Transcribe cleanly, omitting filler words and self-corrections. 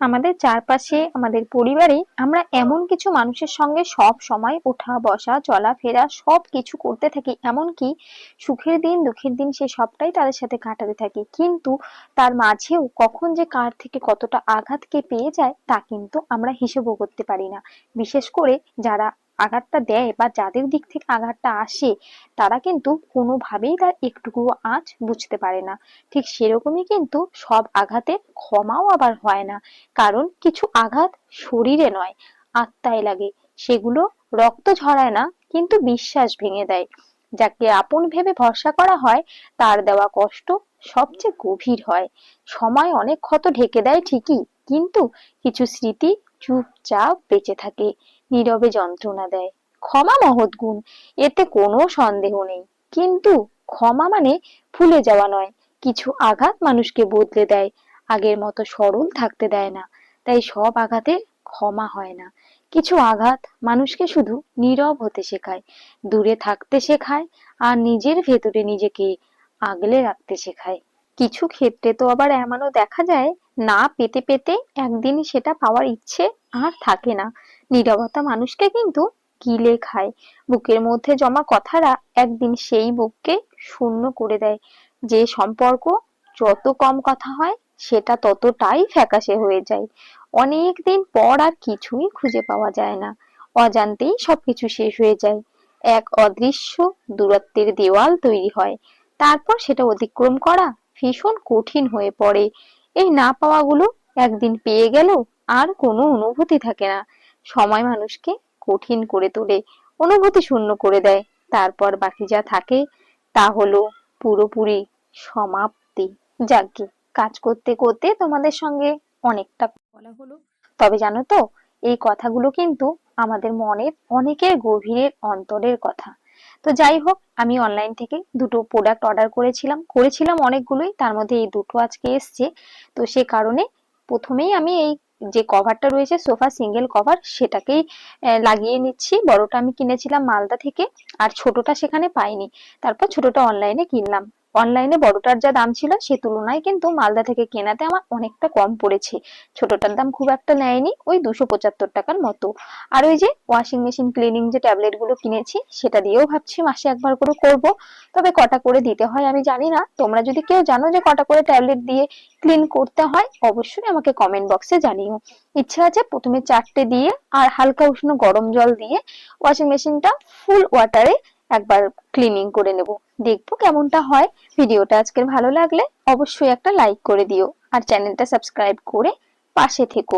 আমাদের চারপাশে আমাদের পরিবারে আমরা এমন কিছু মানুষের সঙ্গে সব সময় ওঠা বসা চলাফেরা সব কিছু করতে থাকি, এমনকি সুখের দিন দুঃখের দিন সে সবটাই তাদের সাথে কাটাতে থাকি, কিন্তু তার মাঝেও কখন যে কার থেকে কতটা আঘাতকে পেয়ে যায় তা কিন্তু আমরা হিসেবও করতে পারি না। বিশেষ করে যারা আঘাতটা দেয় বা যাদের দিক থেকে আঘাতটা আসে তারা কিন্তু কোনোভাবেই তার একটুকুও আঁচ বুঝতে পারে না। ঠিক সেরকমই কিন্তু সব আঘাতে ক্ষমাও আবার হয় না, কারণ কিছু আঘাত শরীরে নয় আত্মায় লাগে। সেগুলো রক্ত ঝরায় না, কিন্তু বিশ্বাস ভেঙে দেয়। যাকে আপন ভেবে ভরসা করা হয় তার দেওয়া কষ্ট সবচেয়ে গভীর হয়। সময় অনেক ক্ষত ঢেকে দেয় ঠিকই, কিন্তু কিছু স্মৃতি চুপচাপ বেঁচে থাকে, নীরবে যন্ত্রণা দেয়। ক্ষমা মহৎ গুণ, এতে কোনো সন্দেহ নেই, কিন্তু ক্ষমা মানে ভুলে যাওয়া নয়। কিছু আঘাত মানুষকে বদলে দেয়, আগের মতো সরল থাকতে দেয় না। তাই সব আঘাতে ক্ষমা হয় না। কিছু আঘাত মানুষকে শুধু নীরব হতে শেখায়, দূরে থাকতে শেখায়, আর নিজের ভেতরে নিজেকে আগলে রাখতে শেখায়। কিছু ক্ষেত্রে তো আবার এমনও দেখা যায়, না পেতে পেতে একদিনই সেটা পাওয়ার ইচ্ছে আর থাকে না। নীরবতা মানুষকে কিন্তু গিলে খায়। বুকের মধ্যে জমা কথারা একদিন সেই বুককে শূন্য করে দেয়। যে সম্পর্ক যত কম কথা হয় সেটা ততটাই ফ্যাকাশে হয়ে যায়। অনেক দিন পর আর কিছুই খুঁজে পাওয়া যায় না, অজান্তেই সবকিছু শেষ হয়ে যায়। এক অদৃশ্য দূরত্বের দেওয়াল তৈরি হয়, তারপর সেটা অতিক্রম করা ভীষণ কঠিন হয়ে পড়ে। এই না পাওয়াগুলো একদিন পেয়ে গেলেও আর কোনো অনুভূতি থাকে না। সময় মানুষকে কঠিন করে তোলে, অনুভূতি শূন্য করে দেয়। তারপর বাকি যা থাকে তা হলো পুরোপুরি সমাপ্তি। যাকগে, কাজ করতে করতে তোমাদের সঙ্গে অনেকটা বলা হলো, তবে জানো তো এই কথাগুলো কিন্তু আমাদের মনের অনেকের গভীরের অন্তরের কথা। তো যাই হোক, আমি অনলাইন থেকে দুটো প্রোডাক্ট অর্ডার করেছিলাম অনেকগুলোই, তার মধ্যে এই দুটো আজকে এসছে। তো সে কারণে প্রথমেই আমি এই যে কভারটা রয়েছে সোফা সিঙ্গেল কভার সেটাকেই লাগিয়ে নিচ্ছি। বড়টা আমি কিনেছিলাম মালদা থেকে, আর ছোটটা সেখানে পাইনি, তারপর ছোটটা অনলাইনে কিনলাম। অনলাইনে বড়টার যা দাম ছিল সে তুলনায় কিন্তু মালদা থেকে কেনাতে আমার অনেকটা কম পড়েছে। ছোটটার দাম খুব একটা নেয়নি, ওই 275 টাকার মতো। আর ওই যে ওয়াশিং মেশিন ক্লিনিং যে ট্যাবলেট গুলো কিনেছি সেটা দিয়েও ভাবছি মাসে একবার করে করব। তবে কটা করে দিতে হয় আমি জানি না, তোমরা যদি কেউ জানো যে কটা করে ট্যাবলেট দিয়ে ক্লিন করতে হয় অবশ্যই আমাকে কমেন্ট বক্সে জানিও। ইচ্ছা আছে প্রথমে 4টে দিয়ে আর হালকা উষ্ণ গরম জল দিয়ে ওয়াশিং মেশিনটা ফুল ওয়াটারে একবার ক্লিনিং করে নেব, দেখবো কেমনটা হয়। ভিডিওটা আজকের ভালো লাগলে অবশ্যই একটা লাইক করে দিও, আর চ্যানেলটা সাবস্ক্রাইব করে পাশে থেকো।